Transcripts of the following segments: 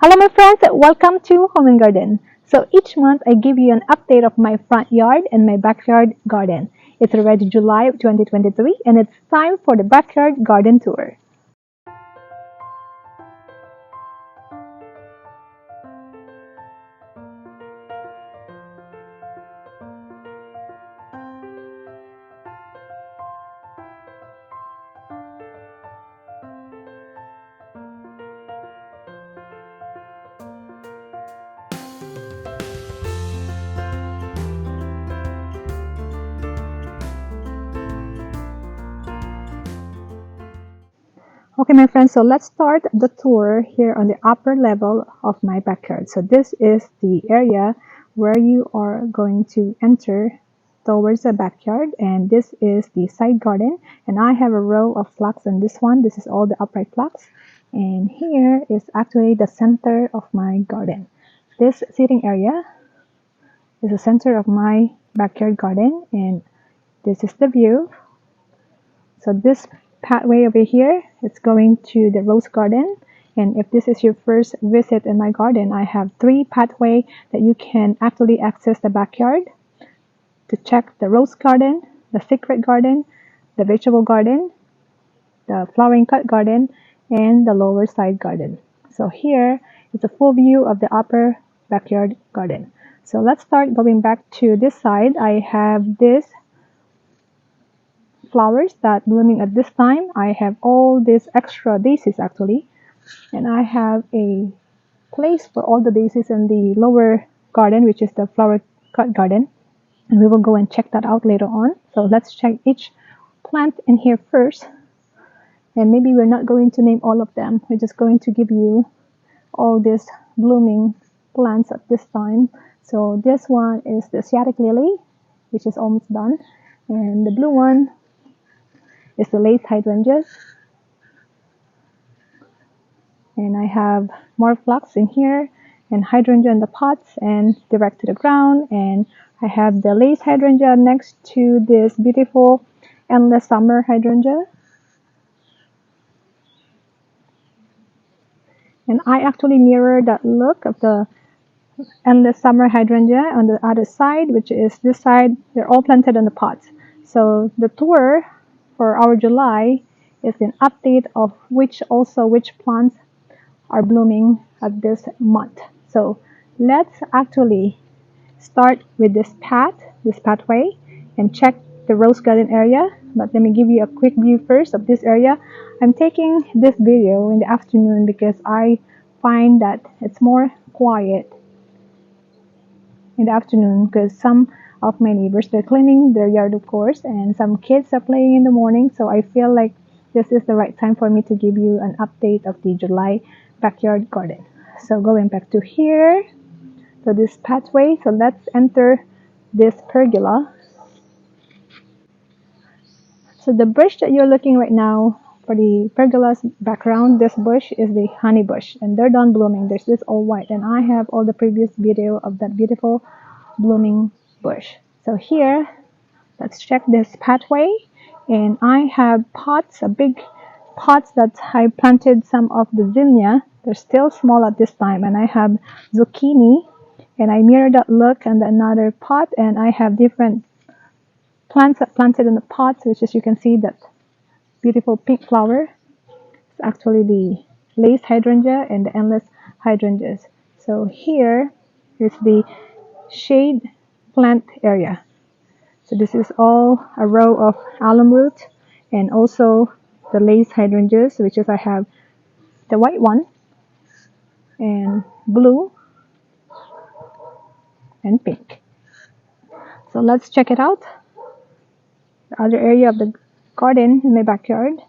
Hello my friends, welcome to Home and Garden. So each month I give you an update of my front yard and my backyard garden. It's already July 2023 and it's time for the backyard garden tour. Okay my friends, so let's start the tour here on the upper level of my backyard. So this is the area where you are going to enter towards the backyard, and this is the side garden, and I have a row of flags in this one. This is all the upright flags, and here is actually the center of my garden. This seating area is the center of my backyard garden, and this is the view. So this pathway over here, it's going to the rose garden, and if this is your first visit in my garden, I have 3 pathways that you can actually access the backyard to check the rose garden, the secret garden, the vegetable garden, the flowering cut garden, and the lower side garden. So here is a full view of the upper backyard garden. So let's start going back to this side. I have this flowers that blooming at this time. I have all these extra daisies actually, and I have a place for all the daisies in the lower garden, which is the flower cut garden, and we will go and check that out later on. So let's check each plant in here first, and maybe we're not going to name all of them. We're just going to give you all these blooming plants at this time. So this one is the Asiatic lily, which is almost done, and the blue one is the lace hydrangeas, and I have more phlox in here, and hydrangea in the pots and direct to the ground, and I have the lace hydrangea next to this beautiful endless summer hydrangea. And I actually mirror that look of the endless summer hydrangea on the other side, which is this side. They're all planted in the pots. So the tour for our July is an update of which plants are blooming at this month. So let's actually start with this pathway, and check the rose garden area. But let me give you a quick view first of this area. I'm taking this video in the afternoon because I find that it's more quiet in the afternoon, because some of my neighbors, they're cleaning their yard of course, and some kids are playing in the morning. So I feel like this is the right time for me to give you an update of the July backyard garden. So going back to here, so this pathway, so let's enter this pergola. So the bush that you're looking right now for the pergola's background, this bush is the honey bush, and they're done blooming. There's this all white, and I have all the previous video of that beautiful blooming bush. So here, let's check this pathway, and I have pots, big pots that I planted some of the zinnia. They're still small at this time, and I have zucchini, and I mirror that look and another pot, and I have different plants that planted in the pots, which is, you can see that beautiful pink flower. It's actually the lace hydrangea and the endless hydrangeas. So here is the shade plant area. So this is all a row of alum root, and also the lace hydrangeas, which is, I have the white one and blue and pink. So let's check it out. The other area of the garden in my backyard,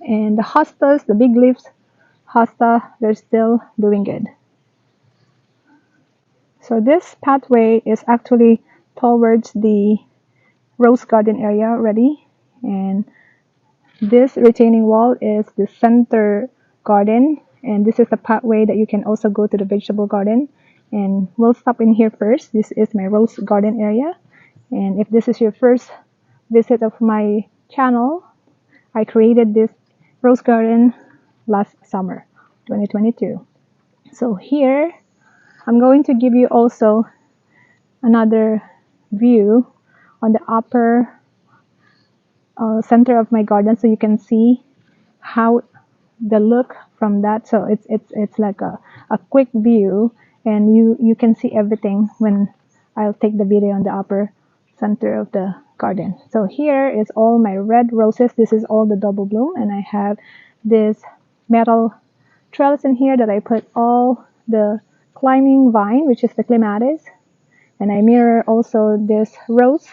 and the hostas, the big leaves hosta, they're still doing good. So this pathway is actually towards the rose garden area already, and this retaining wall is the center garden, and this is the pathway that you can also go to the vegetable garden. And we'll stop in here first. This is my rose garden area, and if this is your first visit of my channel, I created this rose garden last summer, 2022. So here, I'm going to give you also another view on the upper center of my garden, so you can see how the look from that. So it's like a quick view, and you can see everything when I'll take the video on the upper center of the garden. So here is all my red roses. This is all the double bloom, and I have this metal trellis in here that I put all the climbing vine, which is the clematis, and I mirror also this rose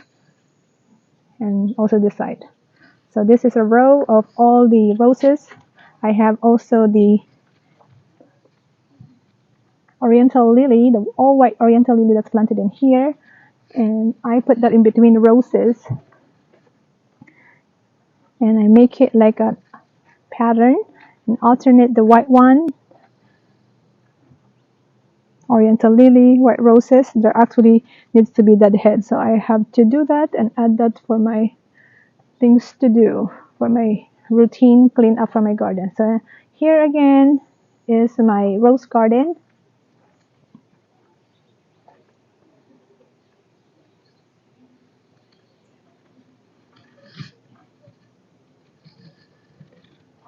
and also this side. So this is a row of all the roses. I have also the oriental lily, the all white oriental lily that's planted in here, and I put that in between the roses, and I make it like a pattern and alternate the white one, oriental lily, white roses. There actually needs to be that head, so I have to do that and add that for my things to do, for my routine clean up for my garden. So here again is my rose garden.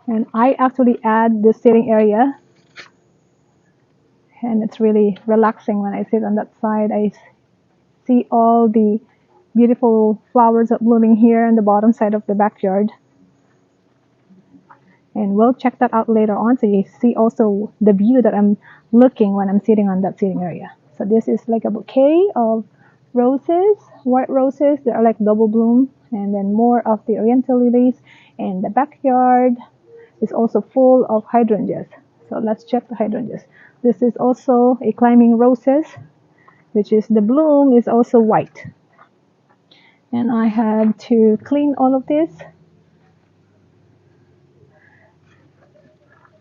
And I actually add the sitting area, and it's really relaxing when I sit on that side. I see all the beautiful flowers that blooming here on the bottom side of the backyard. And we'll check that out later on, so you see also the view that I'm looking when I'm sitting on that sitting area. So this is like a bouquet of roses, white roses. They are like double bloom, and then more of the oriental lilies. And the backyard is also full of hydrangeas. So let's check the hydrangeas. This is also a climbing roses, which is the bloom is also white. And I had to clean all of this.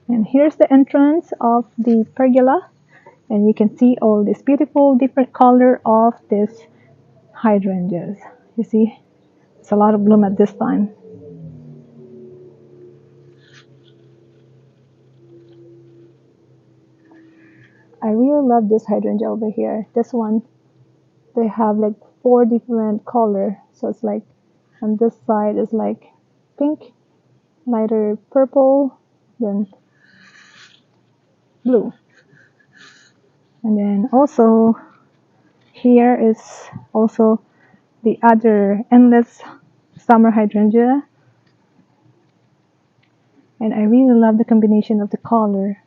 And here's the entrance of the pergola. And you can see all this beautiful different color of this hydrangeas. You see, it's a lot of bloom at this time. I really love this hydrangea over here. This one, they have like 4 different color. So it's like on this side is like pink, lighter purple, then blue. And then also here is also the other endless summer hydrangea. And I really love the combination of the color.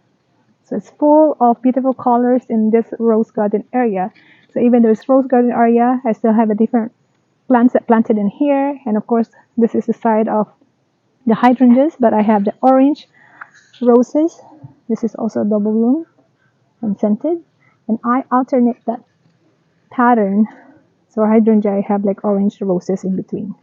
So it's full of beautiful colors in this rose garden area. So even though it's rose garden area, I still have a different plants that planted in here. And of course, this is the side of the hydrangeas, but I have the orange roses. This is also double bloom and scented. And I alternate that pattern. So hydrangea, I have like orange roses in between.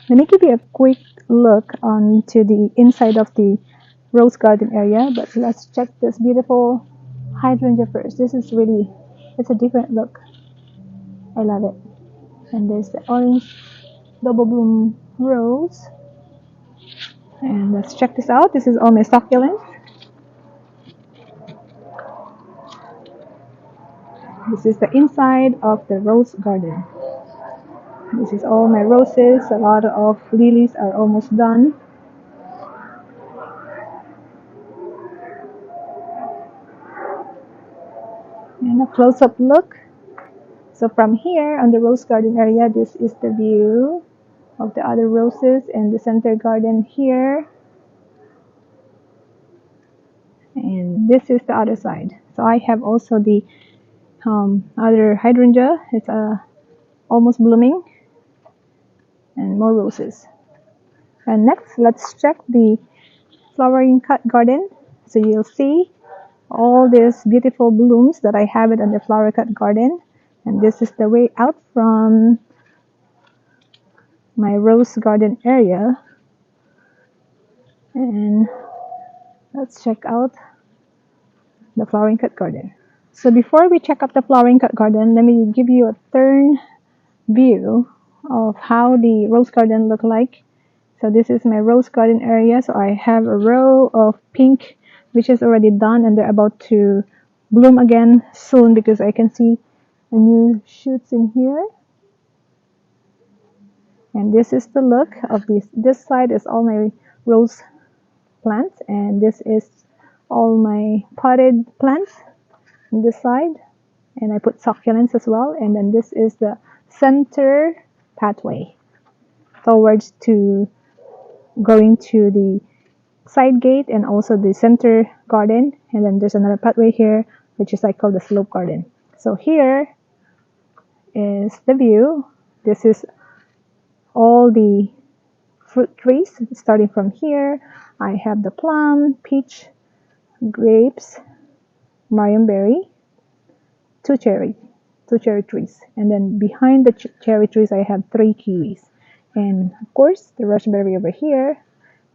Let me give you a quick look onto the inside of the rose garden area, but let's check this beautiful hydrangea first. This is really, it's a different look. I love it. And there's the orange double bloom rose. And let's check this out. This is all my succulents. This is the inside of the rose garden. This is all my roses. A lot of lilies are almost done. And a close-up look. So from here on the rose garden area, this is the view of the other roses and the center garden here. And this is the other side. So I have also the other hydrangea. It's almost blooming, and more roses. And next, let's check the flowering cut garden. So you'll see all these beautiful blooms that I have it on the flower cut garden. And this is the way out from my rose garden area. And let's check out the flowering cut garden. So before we check out the flowering cut garden, let me give you a turn view of how the rose garden look like. So this is my rose garden area. So I have a row of pink, which is already done, and they're about to bloom again soon because I can see a new shoots in here. And this is the look of this. This side is all my rose plants, and this is all my potted plants on this side. And I put succulents as well. And then this is the center pathway towards to going to the side gate and also the center garden. And then there's another pathway here, which is like called the slope garden. So here is the view. This is all the fruit trees starting from here. I have the plum, peach, grapes, marionberry, two cherry trees, and then behind the cherry trees I have 3 kiwis, and of course the raspberry over here.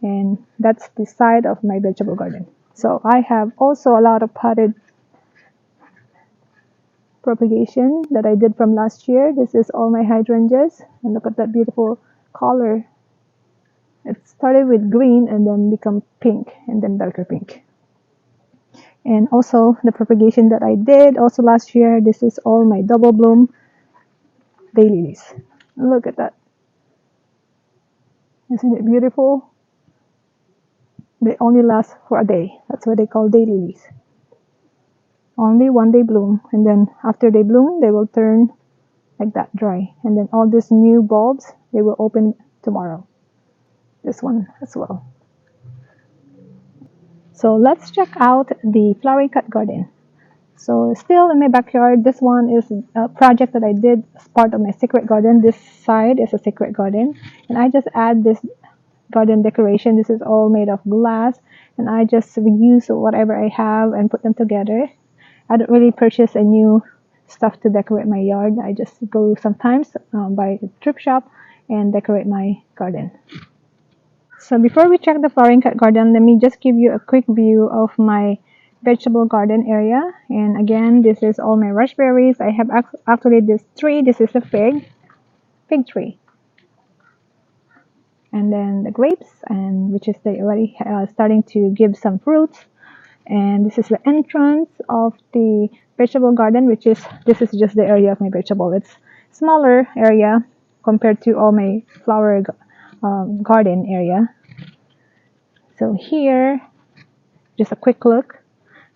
And that's the side of my vegetable garden. So I have also a lot of potted propagation that I did from last year. This is all my hydrangeas, and look at that beautiful color. It started with green and then become pink and then darker pink. And also the propagation that I did also last year, this is all my double bloom daylilies. Look at that. Isn't it beautiful? They only last for a day. That's why they call daylilies. Only one day bloom, and then after they bloom, they will turn like that, dry. And then all these new bulbs, they will open tomorrow. This one as well. So let's check out the flowering cut garden. So still in my backyard, this one is a project that I did as part of my secret garden. This side is a secret garden, and I just add this garden decoration. This is all made of glass, and I just reuse whatever I have and put them together. I don't really purchase a new stuff to decorate my yard. I just go sometimes by the thrift shop and decorate my garden. So before we check the flowering cut garden, let me just give you a quick view of my vegetable garden area. And again, this is all my raspberries. I have actually this tree. This is a fig tree. And then the grapes, and which is they already starting to give some fruits. And this is the entrance of the vegetable garden, which is this is just the area of my vegetable. It's smaller area compared to all my flower garden area. So here, just a quick look.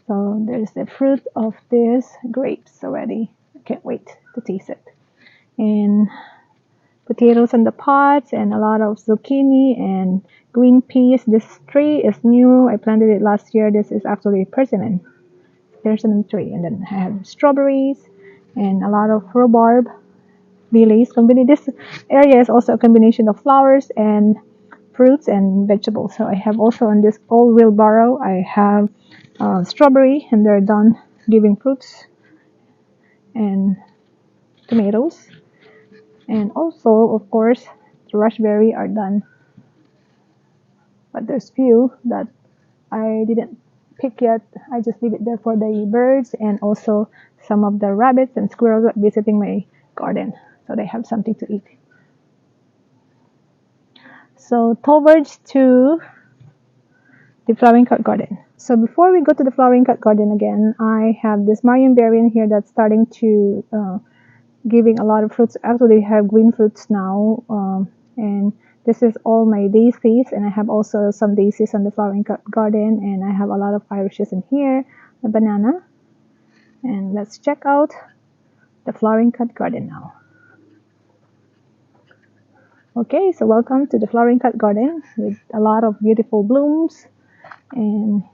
So there's the fruit of this grapes already. I can't wait to taste it. And potatoes in the pots, and a lot of zucchini and green peas. This tree is new. I planted it last year. This is actually persimmon tree. And then I have strawberries and a lot of rhubarb, lilies. This area is also a combination of flowers and fruits and vegetables. So I have also on this old wheelbarrow, I have strawberry, and they're done giving fruits, and tomatoes, and also of course the raspberry are done, but there's few that I didn't pick yet. I just leave it there for the birds and also some of the rabbits and squirrels visiting my garden, so they have something to eat. So towards to the flowering cut garden. So before we go to the flowering cut garden again, I have this marionberry in here that's starting to giving a lot of fruits. Actually, they have green fruits now, and this is all my daisies, and I have also some daisies on the flowering cut garden, and I have a lot of irises in here, a banana. And let's check out the flowering cut garden now. Okay, so welcome to the flowering cut garden with a lot of beautiful blooms and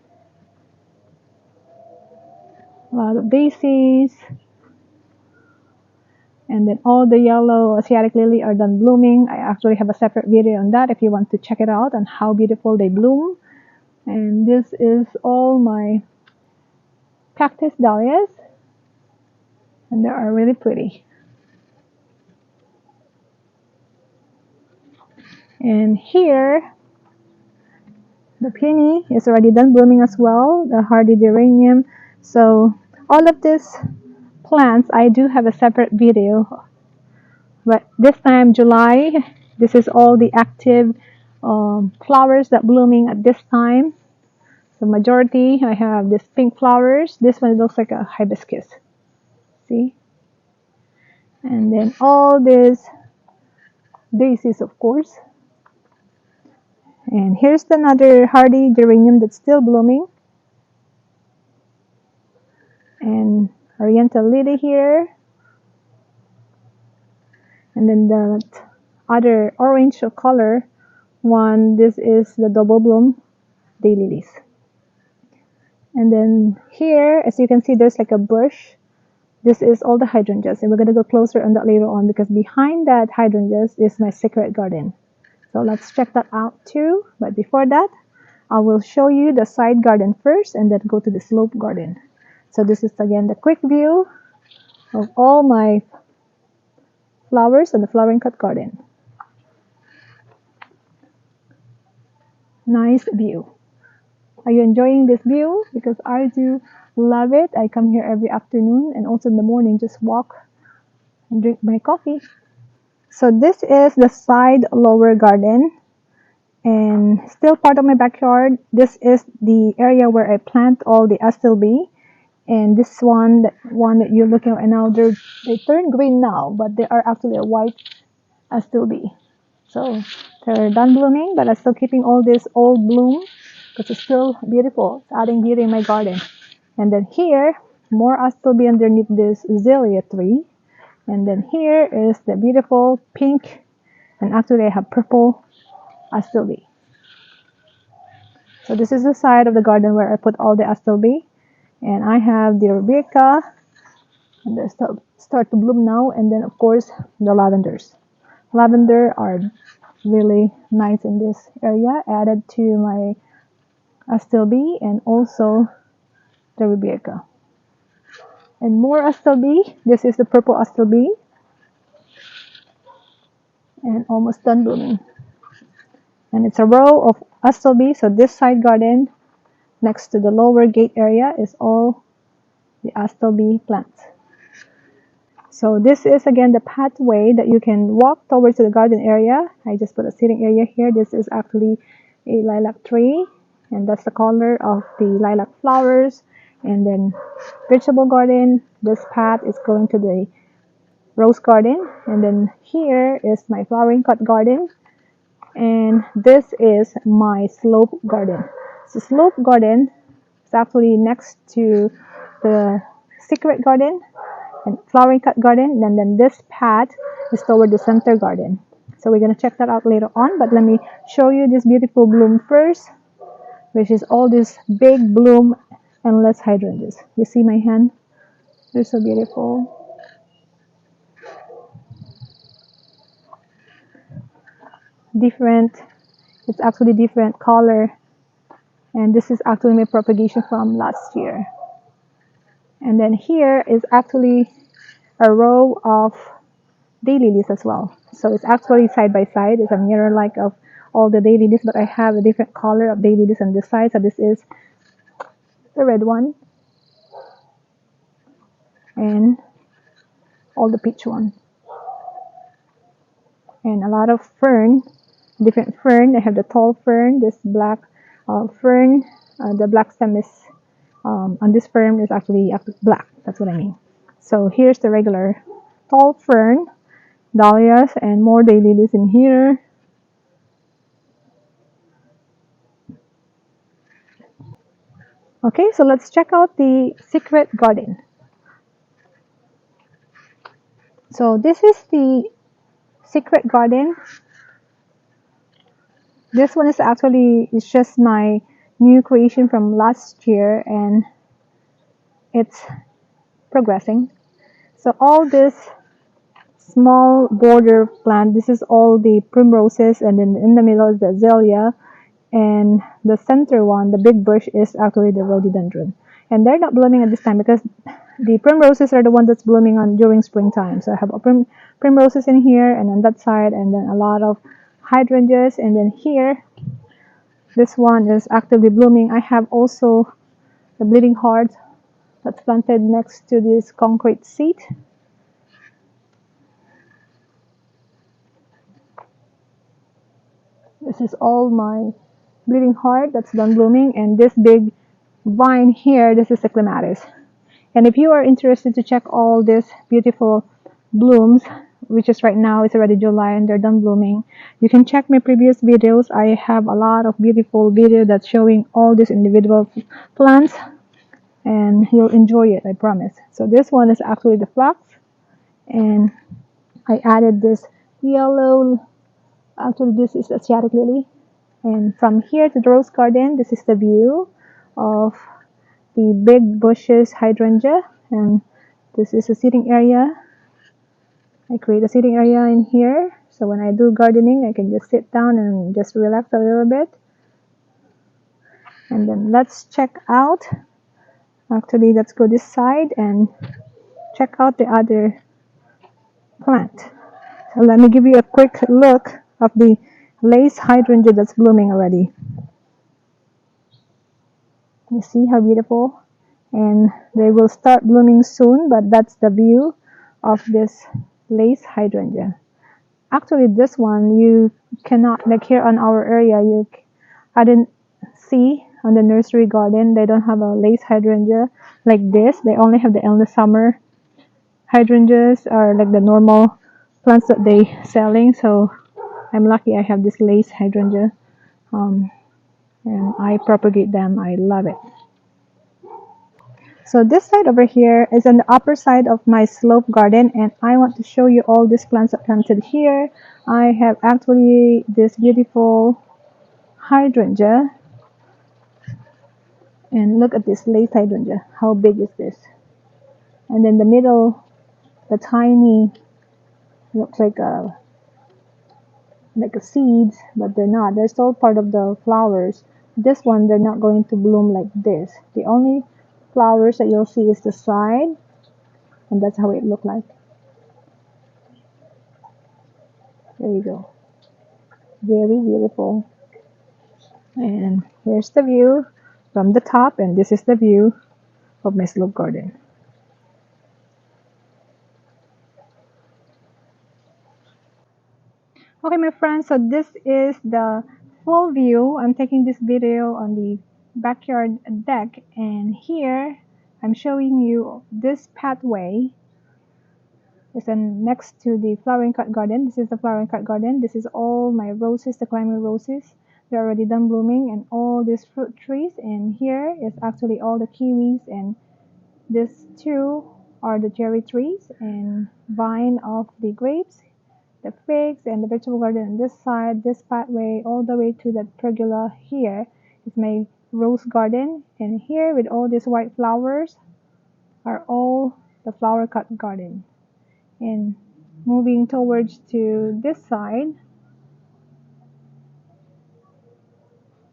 a lot of daisies. And then all the yellow Asiatic lily are done blooming. I actually have a separate video on that if you want to check it out on how beautiful they bloom. And this is all my cactus dahlias, and they are really pretty. And here, the peony is already done blooming as well, the hardy geranium. So All of these plants, I do have a separate video, but this time July, this is all the active flowers that blooming at this time. So majority, I have this pink flowers. This one looks like a hibiscus. See? And then all these daisies, of course. And here's another hardy geranium that's still blooming. And oriental lily here. And then the other orange color one, this is the double bloom daylilies. And then here, as you can see, there's like a bush. This is all the hydrangeas, and we're going to go closer on that later on, because behind that hydrangeas is my secret garden. So let's check that out too. But before that, I will show you the side garden first and then go to the slope garden. So this is again the quick view of all my flowers in the flowering cut garden. Nice view. Are you enjoying this view? Because I do love it. I come here every afternoon and also in the morning, just walk and drink my coffee. So this is the side lower garden and still part of my backyard. This is the area where I plant all the astilbe, and this one that you're looking at right now, they turn green now, but they are actually a white astilbe. So they're done blooming, but I'm still keeping all this old bloom because it's still beautiful. It's adding beauty in my garden. And then here, more astilbe underneath this azalea tree. And then here is the beautiful pink, and actually I have purple astilbe. So this is the side of the garden where I put all the astilbe, and I have the rebecca, and they start to bloom now, and then of course the lavenders. Lavender are really nice in this area, added to my astilbe and also the rebecca. And more astilbe. This is the purple astilbe, and almost done blooming. And it's a row of astilbe. So this side garden next to the lower gate area is all the astilbe plants. So this is again the pathway that you can walk towards the garden area. I just put a sitting area here. This is actually a lilac tree, and that's the color of the lilac flowers. And then vegetable garden, this path is going to the rose garden. And then here is my flowering cut garden, and this is my slope garden. So slope garden is actually next to the secret garden and flowering cut garden, and then this path is toward the center garden. So we're going to check that out later on, but let me show you this beautiful bloom first, which is all this big bloom endless hydrangeas. You see my hand? They're so beautiful. It's actually different color, and this is actually my propagation from last year. And then here is actually a row of daylilies as well. So it's actually side by side. It's a mirror like of all the daylilies, but I have a different color of daylilies on this side. So this is the red one and all the peach one. And a lot of fern, different fern. I have the tall fern, this black fern. The black stem is on this fern is actually black. That's what I mean. So here's the regular tall fern, dahlias, and more daylilies in here. Okay, so let's check out the secret garden. So this is the secret garden. This one is actually, it's just my new creation from last year, and it's progressing. So all this small border plant, this is all the primroses, and then in the middle is the azalea, and the center one, the big bush, is actually the rhododendron. And they're not blooming at this time because the primroses are the one that's blooming on during springtime. So I have primroses in here and on that side, and then a lot of hydrangeas, and then here this one is actively blooming. I have also the bleeding heart that's planted next to this concrete seat. This is all my bleeding heart that's done blooming, and this big vine here, this is the clematis. And if you are interested to check all these beautiful blooms, which is right now, it's already July and they're done blooming, you can check my previous videos. I have a lot of beautiful video that's showing all these individual plants, and you'll enjoy it, I promise. So this one is actually the phlox, and I added this yellow, actually this is Asiatic lily. And from here to the rose garden, this is the view of the big bushes hydrangea, and this is a seating area. I create a seating area in here, so when I do gardening I can just sit down and just relax a little bit. And then let's check out, actually let's go this side and check out the other plant. So let me give you a quick look of the lace hydrangea that's blooming already. You see how beautiful? And they will start blooming soon, but that's the view of this lace hydrangea. Actually, this one you cannot, like here on our area, I didn't see on the nursery garden, they don't have a lace hydrangea like this. They only have the endless summer hydrangeas, or like the normal plants that they selling. So I'm lucky I have this lace hydrangea, and I propagate them. I love it. So this side over here is on the upper side of my slope garden, and I want to show you all these plants that planted here. I have actually this beautiful hydrangea, and look at this lace hydrangea. How big is this? And then the middle, the tiny, looks like a seeds, but they're not. They're still part of the flowers. This one, they're not going to bloom like this. The only flowers that you'll see is the side, and that's how it looked like. There you go. Very beautiful. And here's the view from the top, and this is the view of my slope garden. Okay, my friends, so this is the full view. I'm taking this video on the backyard deck, and here I'm showing you this pathway. It's next to the flowering cut garden. This is the flowering cut garden. This is all my roses, the climbing roses. They're already done blooming, and all these fruit trees. And here is actually all the kiwis, and these two are the cherry trees, and vine of the grapes, the figs, and the vegetable garden on this side. This pathway all the way to that pergola here is my rose garden, and here with all these white flowers are all the flower cut garden. And moving towards to this side,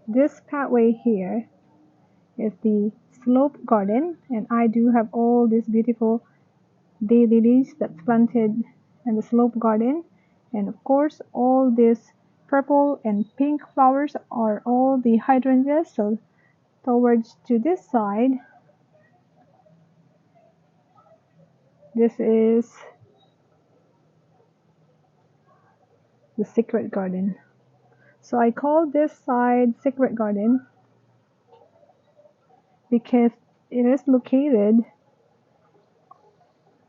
this pathway here is the slope garden, and I do have all these beautiful daylilies that's planted in the slope garden. And of course all these purple and pink flowers are all the hydrangeas. So towards to this side, this is the secret garden. So I call this side secret garden because it is located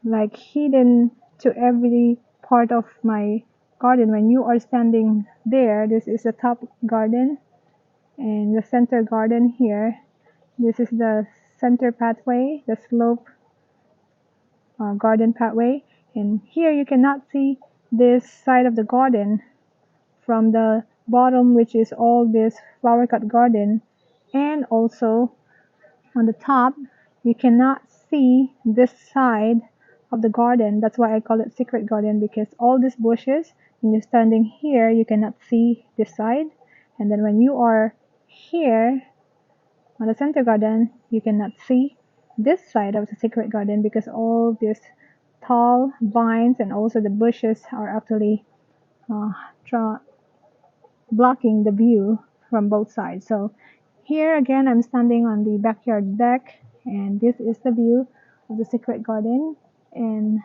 like hidden to every part of my garden. When you are standing there, this is the top garden, and the center garden here, this is the center pathway, the slope garden pathway. And here you cannot see this side of the garden from the bottom, which is all this flower cut garden, and also on the top you cannot see this side of the garden. That's why I call it secret garden, because all these bushes, when you're standing here, you cannot see this side, and then when you are here on the center garden, you cannot see this side of the secret garden, because all these tall vines and also the bushes are actually blocking the view from both sides. So here again, I'm standing on the backyard deck, And this is the view of the secret garden, and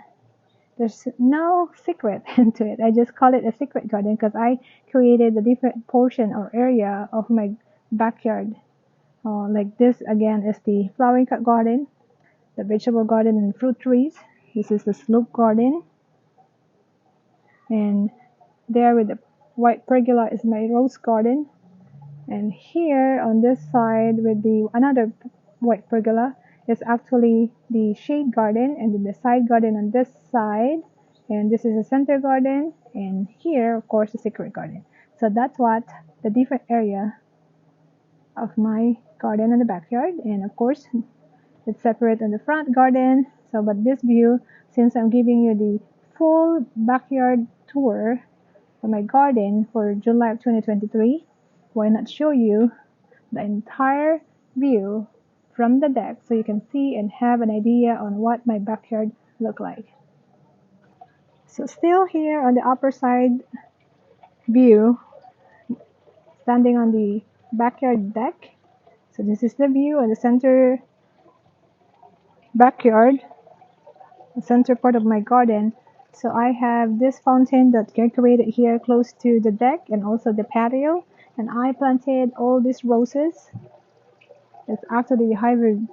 there's no secret into it. I just call it a secret garden because I created a different portion or area of my backyard. Like this again is the flowering garden, the vegetable garden and fruit trees. This is the slope garden, and there with the white pergola is my rose garden. And here on this side with the another white pergola is actually the shade garden, and then the side garden on this side, and this is the center garden, and here of course the secret garden. So that's what the different area of my garden in the backyard. And of course it's separate in the front garden. So but this view, since I'm giving you the full backyard tour for my garden for July of 2023, why not show you the entire view from the deck so you can see and have an idea on what my backyard look like. So still here on the upper side view, standing on the backyard deck. So this is the view on the center backyard, the center part of my garden. So I have this fountain that decorated here close to the deck and also the patio, and I planted all these roses. It's actually hybrid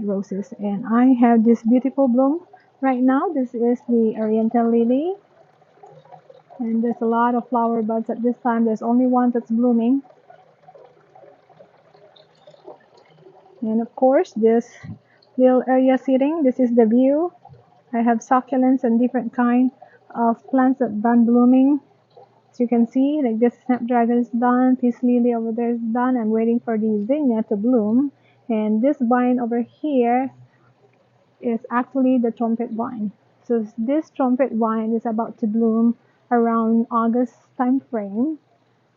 roses, and I have this beautiful bloom right now. This is the oriental lily, and there's a lot of flower buds at this time. There's only one that's blooming, and of course this little area seating, this is the view. I have succulents and different kind of plants that been blooming. As you can see, like this snapdragon is done, peace lily over there is done. I'm waiting for the zinnia to bloom, and this vine over here is actually the trumpet vine. So this trumpet vine is about to bloom around August time frame,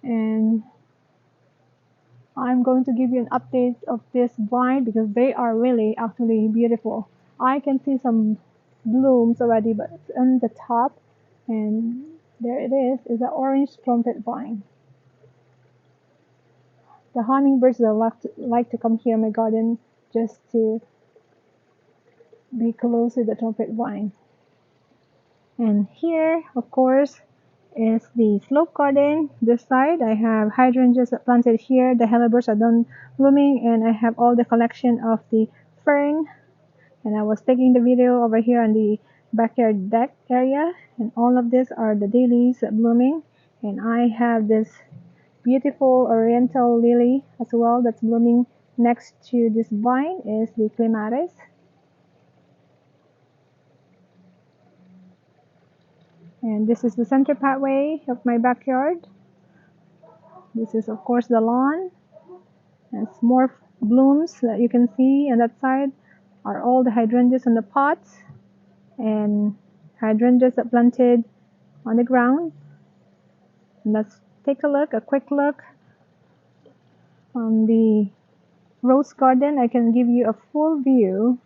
and I'm going to give you an update of this vine because they are really actually beautiful. I can see some blooms already, but it's on the top, and there it is an orange trumpet vine. The hummingbirds that like to come here in my garden just to be close to the trumpet vine. And here, of course, is the slope garden. This side, I have hydrangeas planted here. The hellebores are done blooming, and I have all the collection of the fern. And I was taking the video over here on the backyard deck area, and all of these are the dahlias blooming. And I have this beautiful oriental lily as well that's blooming next to this vine is the clematis. And this is the center pathway of my backyard. This is of course the lawn. There's more blooms that you can see on that side are all the hydrangeas in the pots and hydrangeas that planted on the ground. And let's take a quick look on the rose garden. I can give you a full view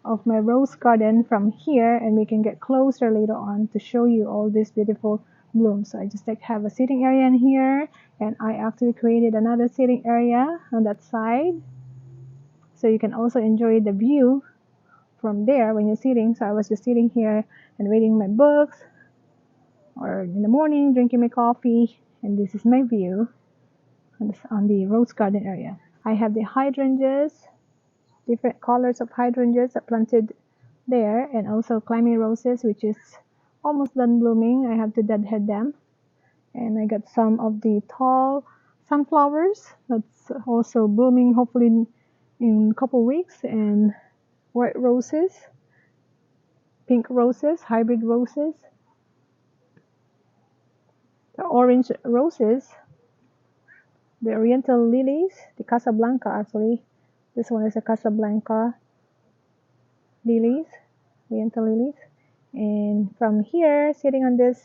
of my rose garden from here, and we can get closer later on to show you all these beautiful blooms. So I just have a sitting area in here, and I actually created another sitting area on that side so you can also enjoy the view from there when you're sitting. So I was just sitting here and reading my books, or in the morning drinking my coffee, and this is my view on the rose garden area. I have the hydrangeas, different colors of hydrangeas that planted there, and also climbing roses, which is almost done blooming. I have to deadhead them, and I got some of the tall sunflowers that's also blooming hopefully in a couple weeks, and white roses, pink roses, hybrid roses, the orange roses, the oriental lilies, the Casablanca actually. This one is a Casablanca lilies, oriental lilies. And from here, sitting on this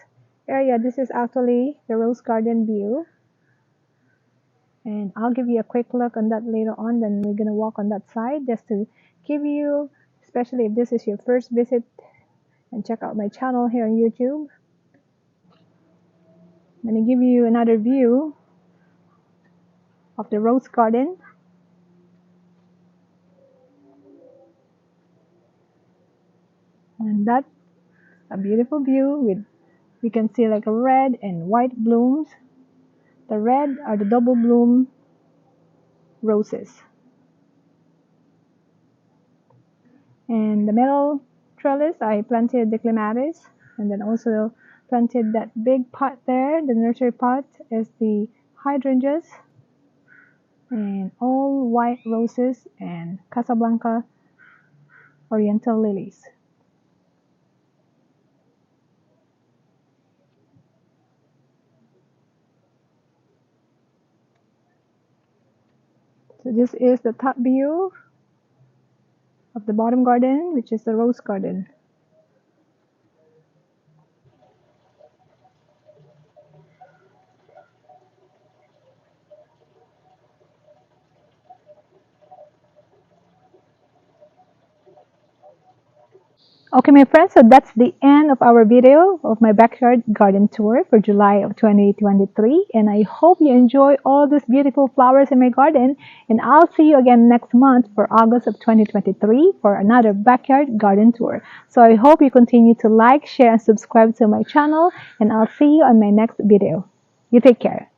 area, this is actually the rose garden view. And I'll give you a quick look on that later on. Then we're gonna walk on that side just to give you, especially if this is your first visit and check out my channel here on YouTube. I'm gonna give you another view of the rose garden. And that's a beautiful view with, we can see like a red and white blooms. The red are the double bloom roses. And the middle trellis, I planted the clematis, and then also planted that big pot there. The nursery pot is the hydrangeas, and all white roses and Casablanca oriental lilies. So this is the top view of the bottom garden, which is the rose garden. Okay, my friends, so that's the end of our video of my backyard garden tour for July of 2023. And I hope you enjoy all these beautiful flowers in my garden. And I'll see you again next month for August of 2023 for another backyard garden tour. So I hope you continue to like, share, and subscribe to my channel. And I'll see you on my next video. You take care.